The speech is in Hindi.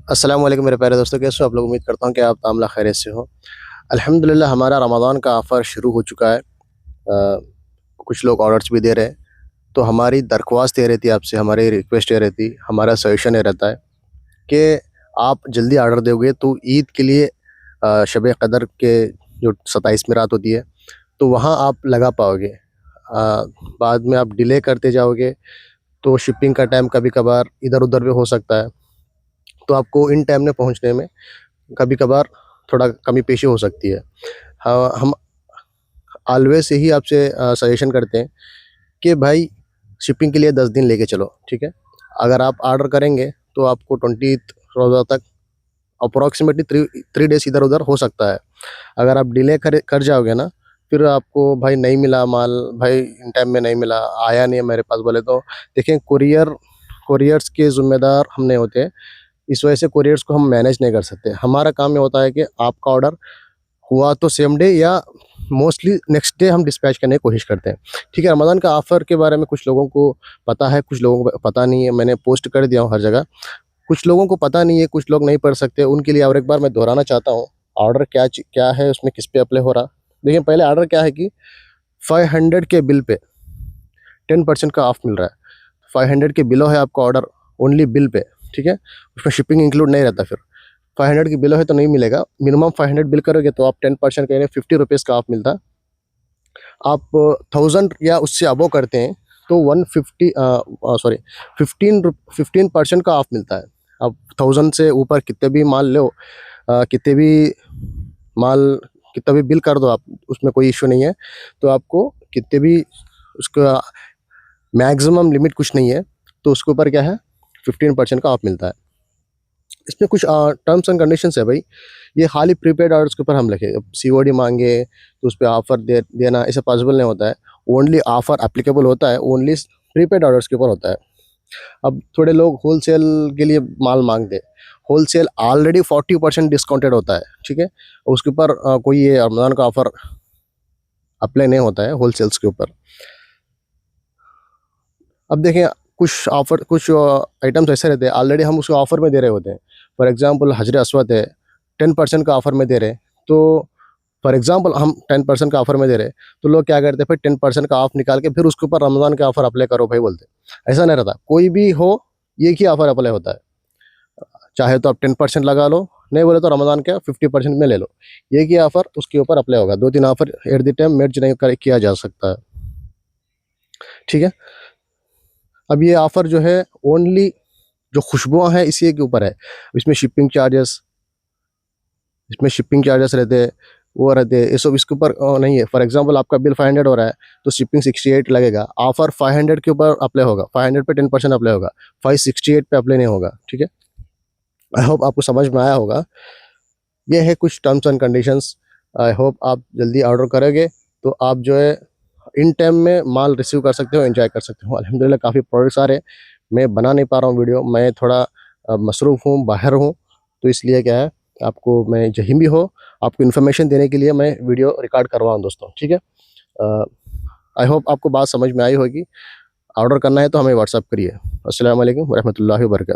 अस्सलाम वालेकुम मेरे प्यारे दोस्तों, कैसे हो आप लोग? उम्मीद करता हूँ कि आप तामला खैरियत से हो। अल्हम्दुलिल्लाह हमारा रमज़ान का ऑफ़र शुरू हो चुका है। कुछ लोग ऑर्डर्स भी दे रहे हैं, तो हमारी दरख्वास्त ये रहती है आपसे, हमारी रिक्वेस्ट ये रहती, हमारा सजेशन ये रहता है कि आप जल्दी ऑर्डर दोगे तो ईद के लिए शब कदर के जो 27वीं रात होती है, तो वहाँ आप लगा पाओगे। बाद में आप डिले करते जाओगे, तो शिपिंग का टाइम कभी-कभार इधर-उधर भी हो सकता है, तो आपको इन टाइम में पहुँचने में कभी-कभार थोड़ा कमी पेशी हो सकती है। हाँ, हम ऑलवेज़ यही आपसे सजेशन करते हैं कि भाई शिपिंग के लिए 10 दिन लेके चलो, ठीक है? अगर आप ऑर्डर करेंगे तो आपको 20th रोज़ा तक अप्रॉक्सिमेटली 3 डेज़ इधर-उधर हो सकता है। अगर आप डिले कर कर जाओगे ना, फिर आपको भाई नहीं मिला माल, भाई इन टाइम में नहीं मिला, आया नहीं है मेरे पास बोले तो देखिए कोरियर्स के ज़िम्मेदार हम नहीं होते। इस वजह से कोरियर्स को हम मैनेज नहीं कर सकते। हमारा काम ये होता है कि आपका ऑर्डर हुआ तो सेम डे या मोस्टली नेक्स्ट डे हम डिस्पैच करने की कोशिश करते हैं। ठीक है, रमज़ान का ऑफ़र के बारे में कुछ लोगों को पता है, कुछ लोगों को पता नहीं है। मैंने पोस्ट कर दिया हूँ हर जगह। कुछ लोगों को पता नहीं है, कुछ लोग नहीं पढ़ सकते, उनके लिए और एक बार मैं दोहराना चाहता हूँ, ऑर्डर क्या है, उसमें किस पे अप्लाई हो रहा। देखिए पहले ऑर्डर क्या है कि 500 के बिल पे 10% का ऑफ मिल रहा है। 500 के बिलो है आपका ऑर्डर ओनली बिल पे, ठीक है? उसमें शिपिंग इंक्लूड नहीं रहता फिर। 500 की बिलो है तो नहीं मिलेगा, मिनिमम 500 बिल करोगे तो आप 10% कह रहे 50 रुपीज़ का ऑफ मिलता है। आप 1000 या उससे अबव करते हैं तो 150 सॉरी 15% का ऑफ मिलता है। आप 1000 से ऊपर कितने भी माल लो, कितने भी माल कितना भी बिल कर दो आप, उसमें कोई इश्यू नहीं है। तो आपको कितने भी उसका मैक्सिमम लिमिट कुछ नहीं है, तो उसके ऊपर क्या है 15% का ऑफ मिलता है। इसमें कुछ टर्म्स एंड कंडीशंस है भाई, ये खाली प्रीपेड ऑर्डर्स के ऊपर हम लिखे। अब सीओडी मांगे तो उस पे ऑफ़र देना ऐसा पॉसिबल नहीं होता है। ओनली ऑफ़र एप्लीकेबल होता है ओनली प्रीपेड ऑर्डर्स के ऊपर होता है। अब थोड़े लोग होलसेल के लिए माल मांगते हैं, होलसेल ऑलरेडी 40% डिस्काउंटेड होता है, ठीक है? उसके ऊपर कोई ये रमज़ान का ऑफ़र अप्लाई नहीं होता है होलसेल्स के ऊपर। अब देखें कुछ आइटम्स ऐसे रहते हैं ऑलरेडी हम उसको ऑफ़र में दे रहे होते हैं। फॉर एग्ज़ाम्पल हजर अस्वद है, 10% का ऑफ़र में दे रहे हैं, तो फॉर एग्ज़ाम्पल हम 10% का ऑफ़र में दे रहे हैं, तो लोग क्या करते हैं फिर 10% का ऑफ़ निकाल के फिर उसके ऊपर रमज़ान का ऑफ़र अप्लाई करो भाई बोलते हैं। ऐसा नहीं रहता, कोई भी हो एक ही ऑफ़र अप्लाई होता है। चाहे तो आप 10% लगा लो, नहीं बोले तो रमज़ान का 50% में ले लो। एक ही ऑफ़र उसके ऊपर अप्लाई होगा, 2-3 ऑफ़र एट द टाइम मर्ज नहीं किया जा सकता है, ठीक है? अब ये ऑफ़र जो है ओनली जो खुशबुआँ हैं इसी के ऊपर है। इसमें शिपिंग चार्जेस रहते हैं, वो रहते हैं, ये सब इसके ऊपर नहीं है। फॉर एग्ज़ाम्पल आपका बिल 500 हो रहा है तो शिपिंग 68 लगेगा। ऑफ़र 500 के ऊपर अप्लाई होगा, 500 पे 10% अप्लाई होगा, 568 पे अप्लाई नहीं होगा, ठीक है? आई होप आपको समझ में आया होगा। ये है कुछ terms and conditions. I hope आप जल्दी ऑर्डर करोगे तो आप जो है इन टाइम में माल रिसीव कर सकते हो, एंजॉय कर सकते हो। अल्हम्दुलिल्लाह काफ़ी प्रोडक्ट्स आ रहे हैं, मैं बना नहीं पा रहा हूँ वीडियो, मैं थोड़ा मसरूफ़ हूँ, बाहर हूँ, तो इसलिए क्या है आपको मैं जहीं भी हो आपको इन्फॉर्मेशन देने के लिए मैं वीडियो रिकॉर्ड कर रहा हूँ दोस्तों, ठीक है? आई होप आपको बात समझ में आई होगी। ऑर्डर करना है तो हमें व्हाट्सअप करिए। अस्सलाम वालेकुम व रहमतुल्लाहि व बरकातहू।